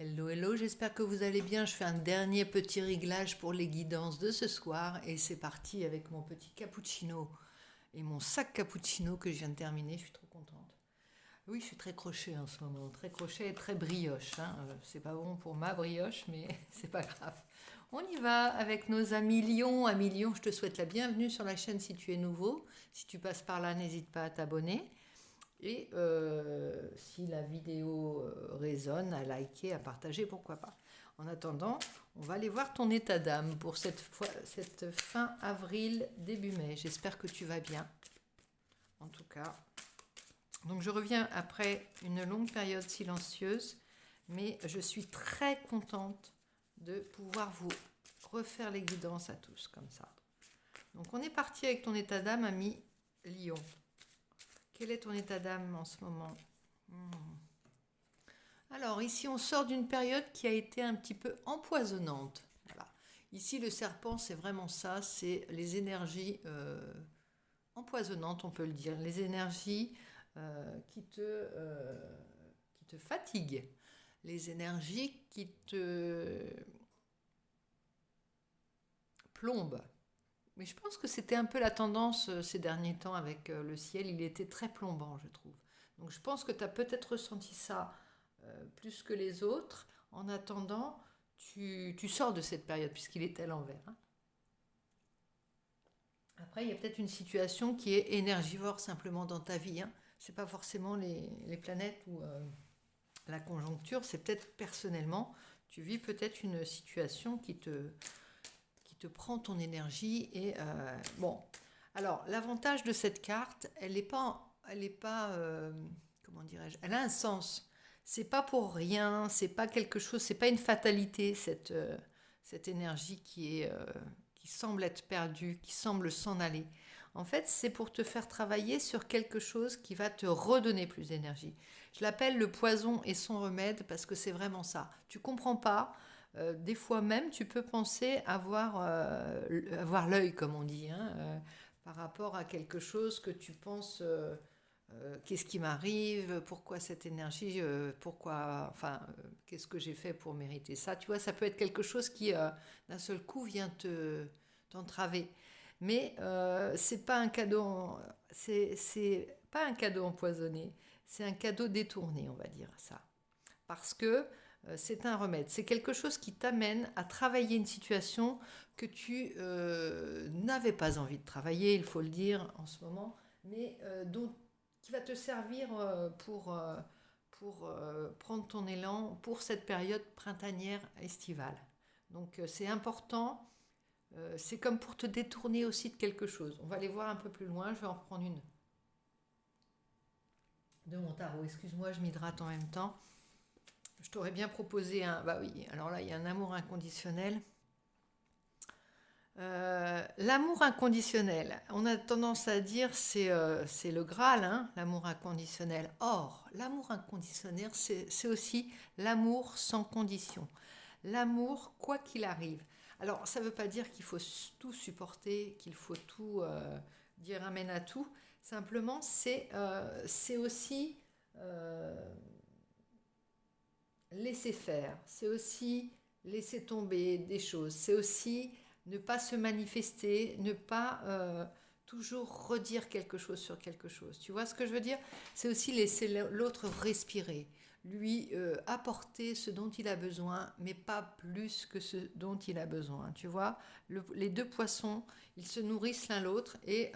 Hello, hello, j'espère que vous allez bien. Je fais un dernier petit réglage pour les guidances de ce soir et c'est parti avec mon petit cappuccino et mon sac cappuccino que je viens de terminer. Je suis trop contente. Oui, je suis très crochet en ce moment, très crochet et très brioche, hein. C'est pas bon pour ma brioche, mais c'est pas grave. On y va avec nos amis Lyon. Amis Lyon, je te souhaite la bienvenue sur la chaîne si tu es nouveau. Si tu passes par là, n'hésite pas à t'abonner. Et si la vidéo résonne, à liker, à partager, pourquoi pas. En attendant, on va aller voir ton état d'âme pour cette fin avril, début mai. J'espère que tu vas bien, en tout cas. Donc je reviens après une longue période silencieuse, mais je suis très contente de pouvoir vous refaire les guidances à tous, comme ça. Donc on est parti avec ton état d'âme, ami Lion. Quel est ton état d'âme en ce moment? Alors ici on sort d'une période qui a été un petit peu empoisonnante. Voilà. Ici le serpent c'est vraiment ça, c'est les énergies empoisonnantes on peut le dire, les énergies qui te fatiguent, les énergies qui te plombent. Mais je pense que c'était un peu la tendance ces derniers temps avec le ciel, il était très plombant je trouve. Donc je pense que tu as peut-être ressenti ça plus que les autres. En attendant, tu sors de cette période puisqu'il est à l'envers, hein. Après, il y a peut-être une situation qui est énergivore simplement dans ta vie, hein. C'est pas forcément les planètes ou la conjoncture, c'est peut-être personnellement. Tu vis peut-être une situation qui te prend ton énergie. Et bon, alors l'avantage de cette carte, elle est pas comment dirais-je, elle a un sens. C'est pas pour rien, c'est pas quelque chose, c'est pas une fatalité cette énergie qui semble être perdue, qui semble s'en aller. En fait, c'est pour te faire travailler sur quelque chose qui va te redonner plus d'énergie. Je l'appelle le poison et son remède parce que c'est vraiment ça. Tu comprends pas. Des fois même, tu peux penser avoir l'œil, comme on dit, hein, par rapport à quelque chose que tu penses qu'est-ce qui m'arrive, pourquoi cette énergie, qu'est-ce que j'ai fait pour mériter ça. Tu vois, ça peut être quelque chose qui, d'un seul coup, vient t'entraver. Mais c'est pas un cadeau, c'est pas un cadeau empoisonné, c'est un cadeau détourné, on va dire ça. Parce que c'est un remède. C'est quelque chose qui t'amène à travailler une situation que tu n'avais pas envie de travailler, il faut le dire en ce moment, mais qui va te servir pour prendre ton élan pour cette période printanière estivale. Donc c'est important, c'est comme pour te détourner aussi de quelque chose. On va aller voir un peu plus loin, je vais en reprendre une de mon tarot. Excuse-moi, je m'hydrate en même temps. Je t'aurais bien proposé un... Bah oui, alors là, il y a un amour inconditionnel. L'amour inconditionnel, on a tendance à dire c'est le Graal, hein, l'amour inconditionnel. Or, l'amour inconditionnel, c'est aussi l'amour sans condition. L'amour, quoi qu'il arrive. Alors, ça ne veut pas dire qu'il faut tout supporter, qu'il faut tout dire amen à tout. Simplement, c'est aussi laisser faire. C'est aussi laisser tomber des choses. C'est aussi ne pas se manifester, ne pas toujours redire quelque chose sur quelque chose. Tu vois ce que je veux dire? C'est aussi laisser l'autre respirer, lui apporter ce dont il a besoin, mais pas plus que ce dont il a besoin. Tu vois, les deux poissons, ils se nourrissent l'un l'autre et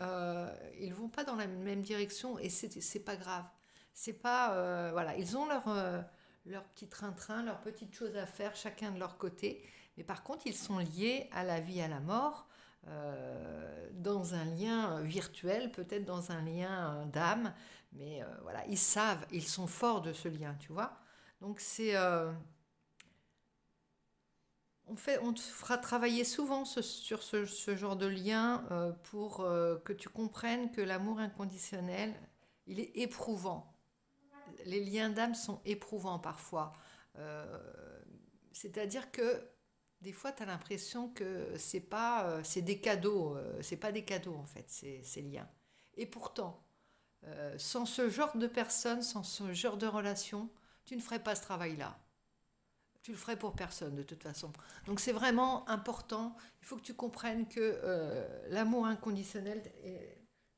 ils vont pas dans la même direction et c'est pas grave. C'est pas voilà, ils ont leur petit train-train, leurs petites choses à faire, chacun de leur côté. Mais par contre, ils sont liés à la vie, à la mort, dans un lien virtuel, peut-être dans un lien d'âme. Mais voilà, ils savent, ils sont forts de ce lien, tu vois. Donc on te fera travailler souvent sur ce genre de lien pour que tu comprennes que l'amour inconditionnel, il est éprouvant. Les liens d'âme sont éprouvants parfois. Euh, C'est-à-dire que des fois, tu as l'impression que c'est des cadeaux, c'est pas des cadeaux en fait, ces liens. Et pourtant, sans ce genre de personne, sans ce genre de relation, tu ne ferais pas ce travail-là. Tu le ferais pour personne de toute façon. Donc c'est vraiment important. Il faut que tu comprennes que l'amour inconditionnel,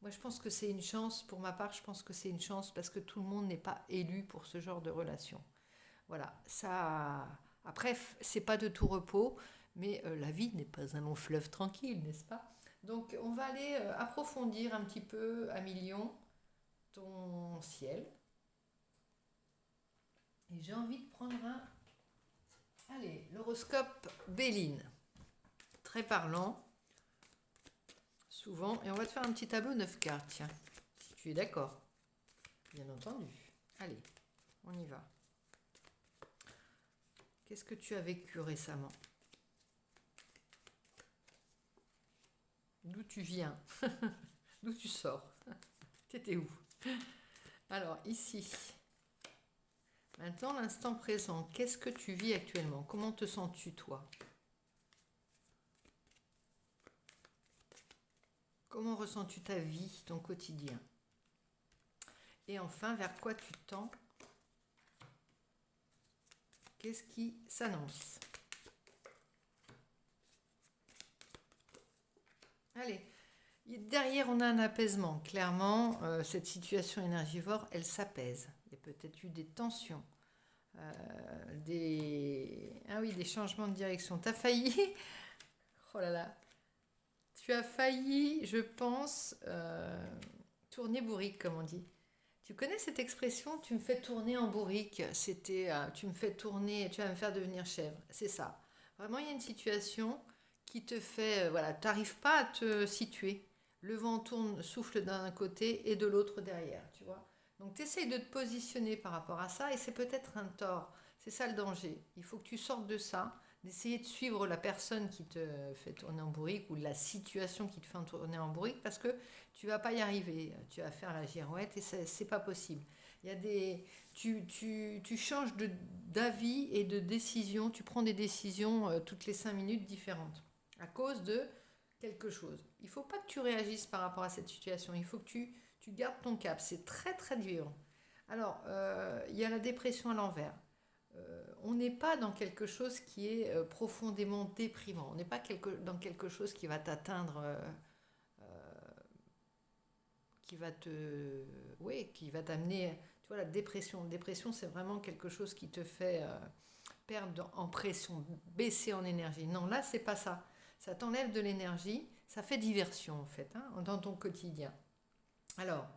moi je pense que c'est une chance. Pour ma part, je pense que c'est une chance parce que tout le monde n'est pas élu pour ce genre de relation. Voilà, ça. Après, c'est pas de tout repos, mais la vie n'est pas un long fleuve tranquille, n'est-ce pas? Donc, on va aller approfondir un petit peu à million ton ciel. Et j'ai envie de prendre un. Allez, l'horoscope Béline. Très parlant, souvent. Et on va te faire un petit tableau 9 cartes, tiens, si tu es d'accord. Bien entendu. Allez, on y va. Qu'est-ce que tu as vécu récemment? D'où tu viens? D'où tu sors? T'étais où? Alors, ici. Maintenant, l'instant présent. Qu'est-ce que tu vis actuellement? Comment te sens-tu, toi? Comment ressens-tu ta vie, ton quotidien? Et enfin, vers quoi tu tends? Qu'est-ce qui s'annonce? Allez, derrière, on a un apaisement. Clairement, cette situation énergivore, elle s'apaise. Il y a peut-être eu des tensions, ah oui, des changements de direction. Tu as failli, oh là là, tu as failli, je pense, tourner bourrique, comme on dit. Tu connais cette expression, tu me fais tourner en bourrique? C'était, tu me fais tourner, tu vas me faire devenir chèvre. C'est ça. Vraiment, il y a une situation qui te fait, voilà, tu n'arrives pas à te situer. Le vent tourne, souffle d'un côté et de l'autre derrière, tu vois. Donc, tu essayes de te positionner par rapport à ça et c'est peut-être un tort. C'est ça le danger. Il faut que tu sortes de ça, d'essayer de suivre la personne qui te fait tourner en bourrique ou la situation qui te fait tourner en bourrique parce que tu vas pas y arriver. Tu vas faire la girouette et c'est pas possible. Il y a des, tu changes d'avis et de décision. Tu prends des décisions toutes les 5 minutes différentes à cause de quelque chose. Il ne faut pas que tu réagisses par rapport à cette situation. Il faut que tu gardes ton cap. C'est très très dur. Alors, il y a la dépression à l'envers. On n'est pas dans quelque chose qui est profondément déprimant. On n'est pas dans quelque chose qui va t'atteindre, qui va te, oui, qui va t'amener. Tu vois, la dépression. La dépression, c'est vraiment quelque chose qui te fait perdre en pression, baisser en énergie. Non, là, c'est pas ça. Ça t'enlève de l'énergie. Ça fait diversion en fait, hein, dans ton quotidien. Alors,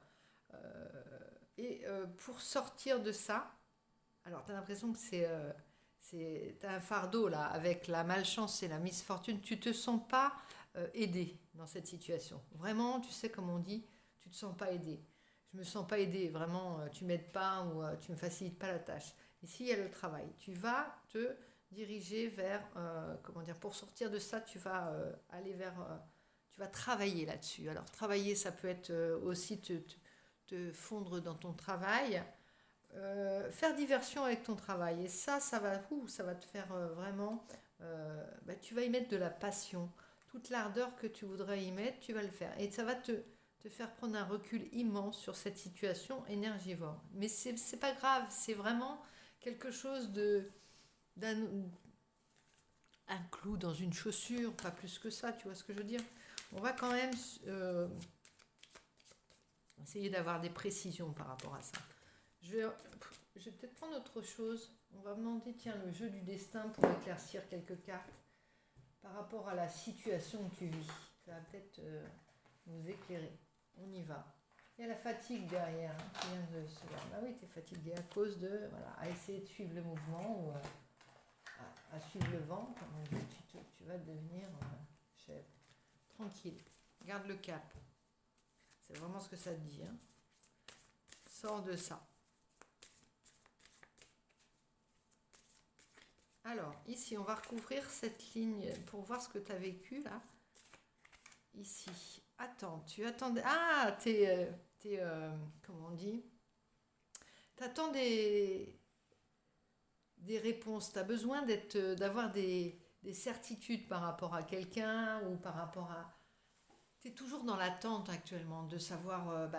pour sortir de ça, alors tu as l'impression que t'as un fardeau là, avec la malchance et la misfortune, tu te sens pas aidé dans cette situation. Vraiment, tu sais comme on dit, tu te sens pas aidé. Je me sens pas aidé, vraiment, tu m'aides pas ou tu me facilites pas la tâche. Ici, il y a le travail. Tu vas te diriger vers, comment dire, pour sortir de ça, tu vas aller vers, tu vas travailler là-dessus. Alors, travailler, ça peut être aussi te fondre dans ton travail, faire diversion avec ton travail. Et ça va te faire vraiment, tu vas y mettre de la passion. Toute l'ardeur que tu voudrais y mettre, tu vas le faire. Et ça va te faire prendre un recul immense sur cette situation énergivore. Mais c'est pas grave, c'est vraiment quelque chose d'un un clou dans une chaussure, pas plus que ça, tu vois ce que je veux dire. On va quand même essayer d'avoir des précisions par rapport à ça. Je vais peut-être prendre autre chose. On va me demander, tiens, le jeu du destin pour éclaircir quelques cartes par rapport à la situation que tu vis. Ça va peut-être nous éclairer. On y va. Il y a la fatigue derrière qui vient de se voir. Bah oui, tu es fatigué à cause de, voilà, à essayer de suivre le mouvement ou à suivre le vent. Comme on dit, tu vas devenir chèvre. Tranquille. Garde le cap. C'est vraiment ce que ça te dit. Hein. Sors de ça. Alors, ici, on va recouvrir cette ligne pour voir ce que tu as vécu, là. Ici. Attends, tu attendais... Ah, comment on dit? Tu attends des réponses. Tu as besoin d'avoir des certitudes par rapport à quelqu'un ou par rapport Tu es toujours dans l'attente actuellement de savoir,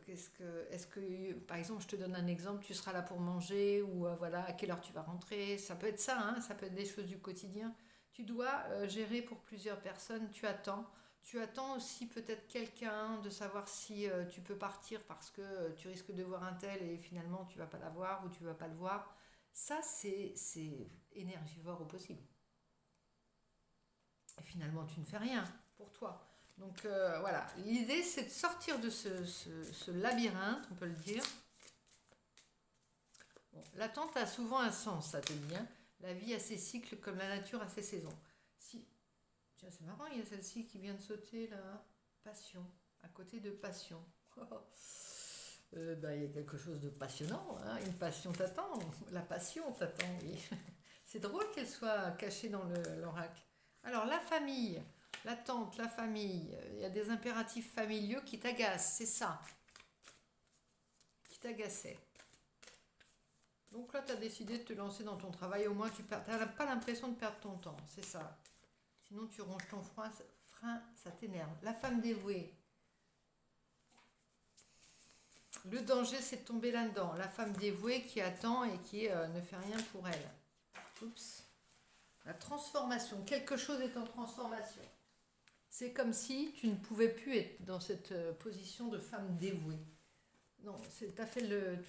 est-ce que, par exemple, je te donne un exemple, tu seras là pour manger ou voilà, à quelle heure tu vas rentrer. Ça peut être ça, hein, ça peut être des choses du quotidien. Tu dois gérer pour plusieurs personnes, tu attends. Tu attends aussi peut-être quelqu'un de savoir si tu peux partir parce que tu risques de voir un tel et finalement tu vas pas la voir ou tu vas pas le voir. Ça, c'est énergivore au possible. Et finalement, tu ne fais rien pour toi. Donc voilà, l'idée c'est de sortir de ce labyrinthe, on peut le dire. Bon, l'attente a souvent un sens, ça te dit, hein. La vie a ses cycles comme la nature a ses saisons. Si, tiens, c'est marrant, il y a celle-ci qui vient de sauter là. Passion, à côté de passion. Il y a quelque chose de passionnant, hein. Une passion t'attend, la passion t'attend, oui. C'est drôle qu'elle soit cachée dans l'oracle. Alors, la famille, la tante, la famille, il y a des impératifs familiaux qui t'agacent, c'est ça, qui t'agaçaient. Donc là, tu as décidé de te lancer dans ton travail, au moins tu n'as pas l'impression de perdre ton temps, c'est ça. Sinon, tu ronges ton frein, ça t'énerve. La femme dévouée. Le danger, c'est de tomber là-dedans. La femme dévouée qui attend et qui ne fait rien pour elle. Oups. La transformation. Quelque chose est en transformation. C'est comme si tu ne pouvais plus être dans cette position de femme dévouée. Non, tu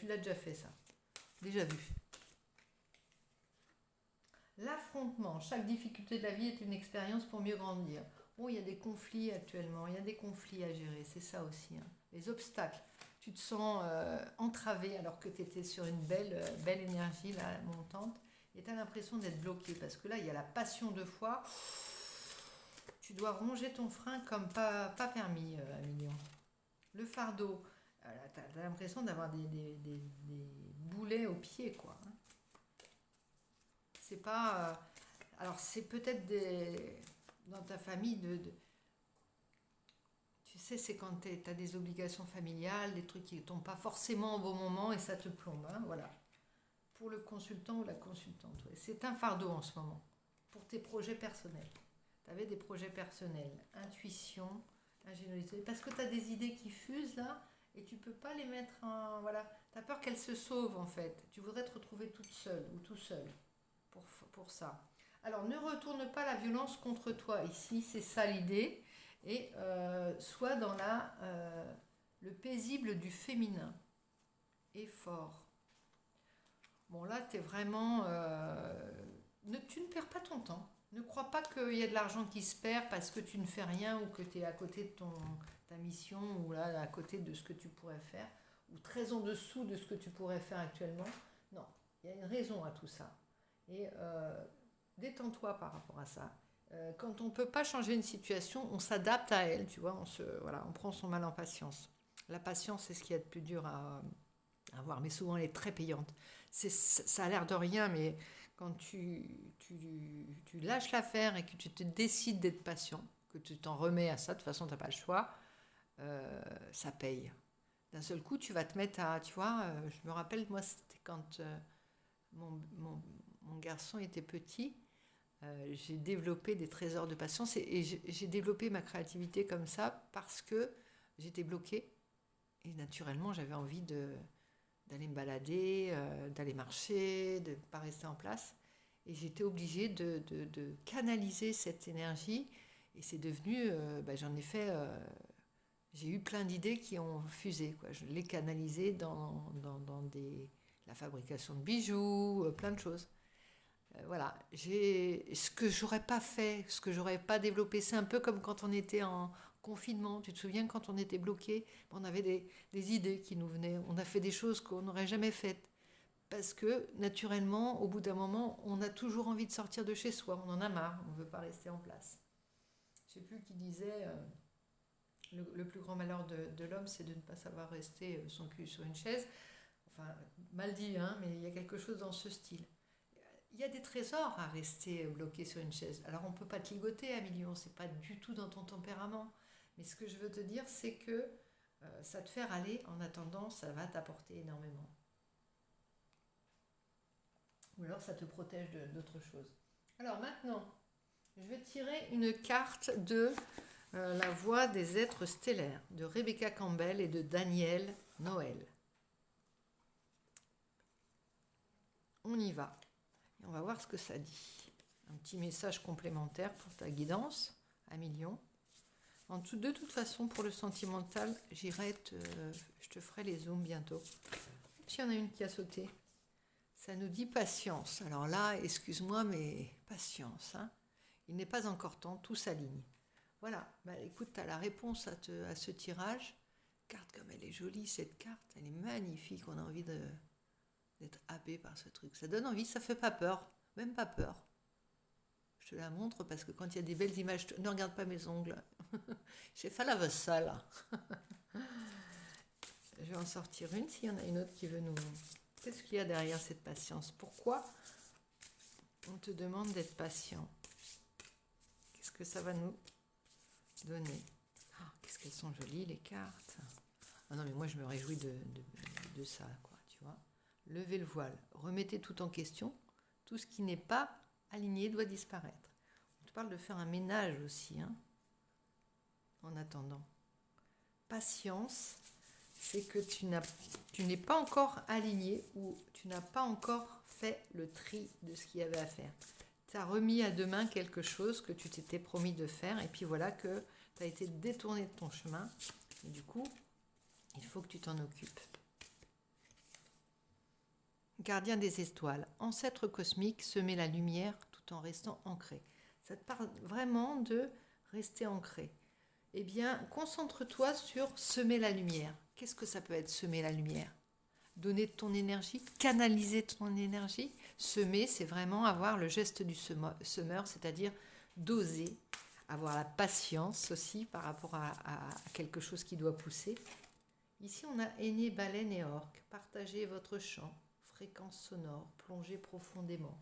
l'as déjà fait ça. Déjà vu. L'affrontement. Chaque difficulté de la vie est une expérience pour mieux grandir. Bon, il y a des conflits actuellement, il y a des conflits à gérer, c'est ça aussi, hein. Les obstacles. Tu te sens entravé alors que tu étais sur une belle énergie là, montante et tu as l'impression d'être bloqué parce que là, il y a la passion de foi. Tu dois ronger ton frein comme pas permis, Amilion. Le fardeau. Tu as l'impression d'avoir des boulets aux pieds, quoi, hein. C'est pas. Alors, c'est peut-être dans ta famille tu sais, c'est quand tu as des obligations familiales, des trucs qui ne tombent pas forcément au bon moment et ça te plombe, hein, voilà. Pour le consultant ou la consultante, ouais. C'est un fardeau en ce moment, pour tes projets personnels. Tu avais des projets personnels, intuition, ingéniosité, parce que tu as des idées qui fusent là et tu peux pas les mettre en. Voilà, tu as peur qu'elles se sauvent en fait. Tu voudrais te retrouver toute seule ou tout seul pour ça. Alors, ne retourne pas la violence contre toi. Ici, c'est ça l'idée. Et sois dans le paisible du féminin. Et fort. Bon, là, tu es vraiment. Tu ne perds pas ton temps. Ne crois pas qu'il y a de l'argent qui se perd parce que tu ne fais rien ou que tu es à côté de ta mission ou là, à côté de ce que tu pourrais faire ou très en dessous de ce que tu pourrais faire actuellement. Non, il y a une raison à tout ça. Et détends-toi par rapport à ça. Quand on ne peut pas changer une situation, on s'adapte à elle, tu vois, on prend son mal en patience. La patience, c'est ce qu'il y a de plus dur à avoir, mais souvent elle est très payante. Ça a l'air de rien, mais quand tu lâches l'affaire et que tu te décides d'être patient, que tu t'en remets à ça, de toute façon, tu n'as pas le choix, ça paye. D'un seul coup, tu vas te mettre à, tu vois, je me rappelle, moi, c'était quand mon garçon était petit, j'ai développé des trésors de patience et j'ai développé ma créativité comme ça parce que j'étais bloquée et naturellement j'avais envie d'aller me balader, d'aller marcher, de ne pas rester en place et j'étais obligée de canaliser cette énergie et c'est devenu, j'en ai fait, j'ai eu plein d'idées qui ont fusé, quoi. Je l'ai canalisé dans la fabrication de bijoux, plein de choses. Voilà, ce que j'aurais pas fait, ce que j'aurais pas développé, c'est un peu comme quand on était en confinement. Tu te souviens quand on était bloqué, on avait des idées qui nous venaient, on a fait des choses qu'on n'aurait jamais faites. Parce que naturellement, au bout d'un moment, on a toujours envie de sortir de chez soi, on en a marre, on ne veut pas rester en place. Je ne sais plus qui disait, le plus grand malheur de l'homme, c'est de ne pas savoir rester son cul sur une chaise. Enfin, mal dit, hein, mais il y a quelque chose dans ce style. Il y a des trésors à rester bloqué sur une chaise. Alors on ne peut pas te ligoter à millions, c'est pas du tout dans ton tempérament. Mais ce que je veux te dire, c'est que ça te fait râler, en attendant, ça va t'apporter énormément. Ou alors ça te protège d'autres choses. Alors maintenant, je vais tirer une carte de La voix des êtres stellaires de Rebecca Campbell et de Daniel Noël. On y va. Et on va voir ce que ça dit. Un petit message complémentaire pour ta guidance à million. De toute façon, pour le sentimental, je te ferai les zooms bientôt. Il y en a une qui a sauté. Ça nous dit patience. Alors là, excuse-moi, mais patience. Hein. Il n'est pas encore temps, tout s'aligne. Voilà, bah, écoute, tu as la réponse à ce tirage. Carte comme elle est jolie, cette carte, elle est magnifique. On a envie d'être happé par ce truc. Ça donne envie, ça fait pas peur, même pas peur. Je te la montre parce que quand il y a des belles images, ne regarde pas mes ongles. J'ai fait la vaisselle. Je vais en sortir une s'il y en a une autre qui veut nous... Qu'est-ce qu'il y a derrière cette patience? Pourquoi on te demande d'être patient? Qu'est-ce que ça va nous donner? Oh, qu'est-ce qu'elles sont jolies les cartes. Ah non mais moi je me réjouis de ça, quoi, tu vois. Levez le voile, remettez tout en question. Tout ce qui n'est pas aligné doit disparaître. On te parle de faire un ménage aussi, hein, en attendant. Patience, c'est que tu n'es pas encore aligné ou tu n'as pas encore fait le tri de ce qu'il y avait à faire. Tu as remis à demain quelque chose que tu t'étais promis de faire et puis voilà que tu as été détourné de ton chemin et du coup, il faut que tu t'en occupes. Gardien des étoiles, ancêtre cosmique, semer la lumière tout en restant ancré. Ça te parle vraiment de rester ancré. Eh bien, concentre-toi sur semer la lumière. Qu'est-ce que ça peut être, semer la lumière? Donner de ton énergie, canaliser ton énergie. Semer, c'est vraiment avoir le geste du semeur, c'est-à-dire d'oser, avoir la patience aussi par rapport à quelque chose qui doit pousser. Ici, on a aîné, baleine et orque. Partagez votre chant, fréquence sonore, plongez profondément.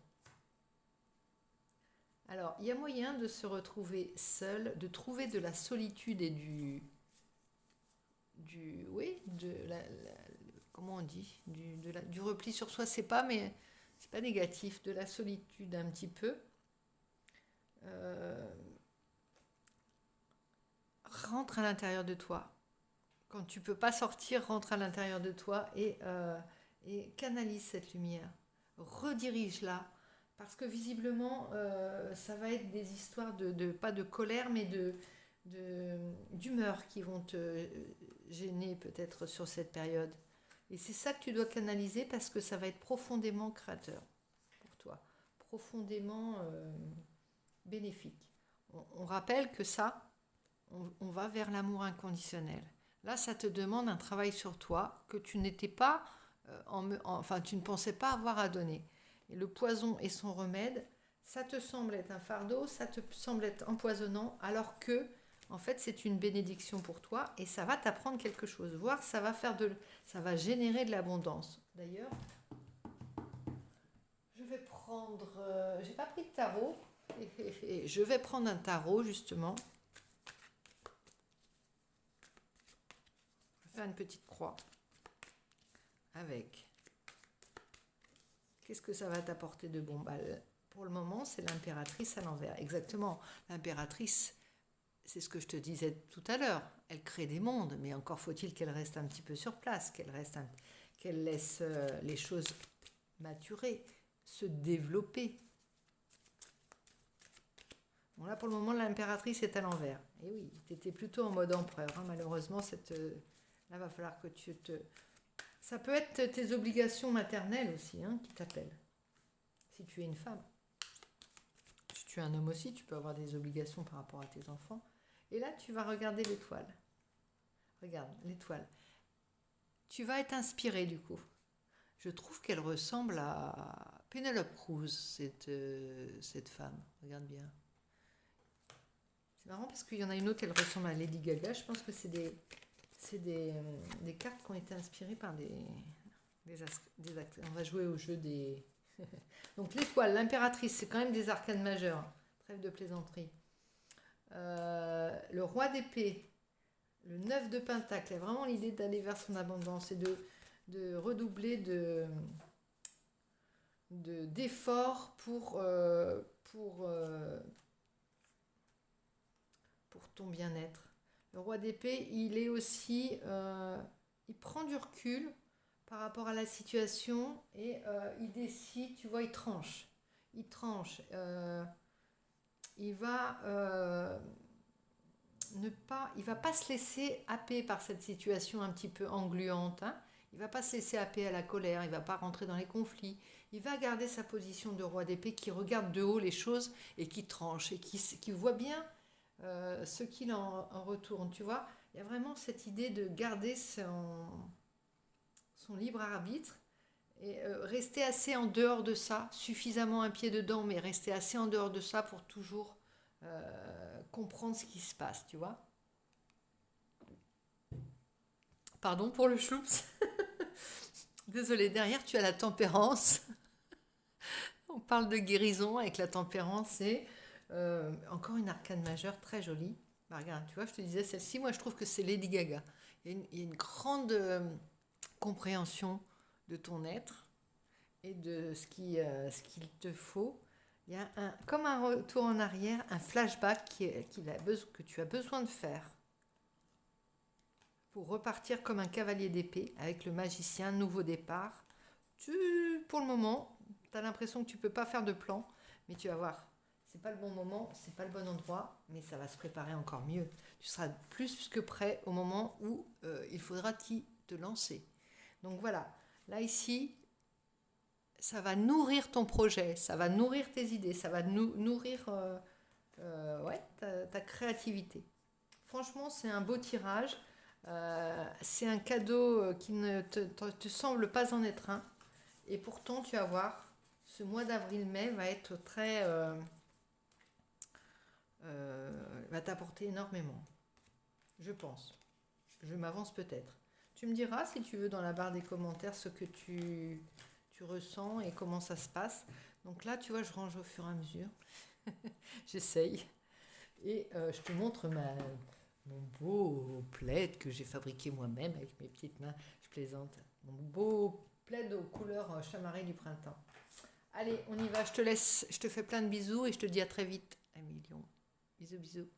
Alors, il y a moyen de se retrouver seul, de trouver de la solitude et comment on dit, du repli sur soi. C'est pas négatif, de la solitude un petit peu. Rentre à l'intérieur de toi. Quand tu peux pas sortir, rentre à l'intérieur de toi et canalise cette lumière. Redirige-la. Parce que visiblement, ça va être des histoires pas de colère, mais d'humeur qui vont te gêner peut-être sur cette période. Et c'est ça que tu dois canaliser parce que ça va être profondément créateur pour toi, profondément bénéfique. On rappelle que ça, on va vers l'amour inconditionnel. Là, ça te demande un travail sur toi que tu n'étais pas, tu ne pensais pas avoir à donner. Et le poison et son remède, ça te semble être un fardeau, ça te semble être empoisonnant, alors que, en fait, c'est une bénédiction pour toi et ça va t'apprendre quelque chose. Voire, ça va générer de l'abondance. D'ailleurs, je vais prendre, j'ai pas pris de tarot, et je vais prendre un tarot justement. Je vais faire une petite croix avec. Qu'est-ce que ça va t'apporter de bon? Pour le moment, c'est l'impératrice à l'envers. Exactement. L'impératrice, c'est ce que je te disais tout à l'heure. Elle crée des mondes, mais encore faut-il qu'elle reste un petit peu sur place, qu'elle laisse les choses maturer, se développer. Bon, là, pour le moment, l'impératrice est à l'envers. Et oui, tu étais plutôt en mode empereur. Hein. Malheureusement, là, va falloir que tu te... Ça peut être tes obligations maternelles aussi, hein, qui t'appellent. Si tu es une femme. Si tu es un homme aussi, tu peux avoir des obligations par rapport à tes enfants. Et là, tu vas regarder l'étoile. Regarde, l'étoile. Tu vas être inspiré, du coup. Je trouve qu'elle ressemble à Penelope Cruz, cette femme. Regarde bien. C'est marrant parce qu'il y en a une autre, elle ressemble à Lady Gaga. Je pense que c'est des cartes qui ont été inspirées par des acteurs. On va jouer au jeu des... Donc l'étoile, l'impératrice, c'est quand même des arcanes majeures. Trêve de plaisanterie. Le roi d'épée, le 9 de pentacle. Il y a vraiment l'idée d'aller vers son abondance et de redoubler d'efforts pour pour ton bien-être. Le roi d'épée, il est aussi, il prend du recul par rapport à la situation et il décide, tu vois, il tranche, il va il va pas se laisser happer par cette situation un petit peu engluante, hein. Il va pas se laisser happer à la colère, il va pas rentrer dans les conflits. Il va garder sa position de roi d'épée qui regarde de haut les choses et qui tranche et qui voit bien ce qu'il en retourne. Tu vois, il y a vraiment cette idée de garder son libre arbitre et rester assez en dehors de ça, suffisamment un pied dedans, mais rester assez en dehors de ça pour toujours comprendre ce qui se passe, tu vois. Pardon pour le chloups. Désolée, derrière tu as la tempérance. On parle de guérison avec la tempérance et encore une arcane majeure très jolie. Bah, regarde, tu vois, je te disais celle-ci, moi je trouve que c'est Lady Gaga. Il y a une grande compréhension de ton être et de ce qu'il te faut. Il y a comme un retour en arrière, un flashback que tu as besoin de faire pour repartir comme un cavalier d'épée avec le magicien, nouveau départ. Pour le moment, tu as l'impression que tu ne peux pas faire de plan, mais tu vas voir, c'est pas le bon moment, c'est pas le bon endroit, mais ça va se préparer encore mieux. Tu seras plus que prêt au moment où il faudra te lancer. Donc voilà, là ici, ça va nourrir ton projet, ça va nourrir tes idées, ça va nourrir ouais, ta créativité. Franchement, c'est un beau tirage. C'est un cadeau qui ne te semble pas en être un. Et pourtant, tu vas voir, ce mois d'avril-mai va être très... va t'apporter énormément. Je pense. Je m'avance peut-être. Tu me diras si tu veux dans la barre des commentaires ce que tu ressens et comment ça se passe. Donc là, tu vois, je range au fur et à mesure. J'essaye. Et je te montre mon beau plaid que j'ai fabriqué moi-même avec mes petites mains. Je plaisante. Mon beau plaid aux couleurs chamarrées du printemps. Allez, on y va. Je te laisse. Je te fais plein de bisous et je te dis à très vite. Un million. Bisous, bisous.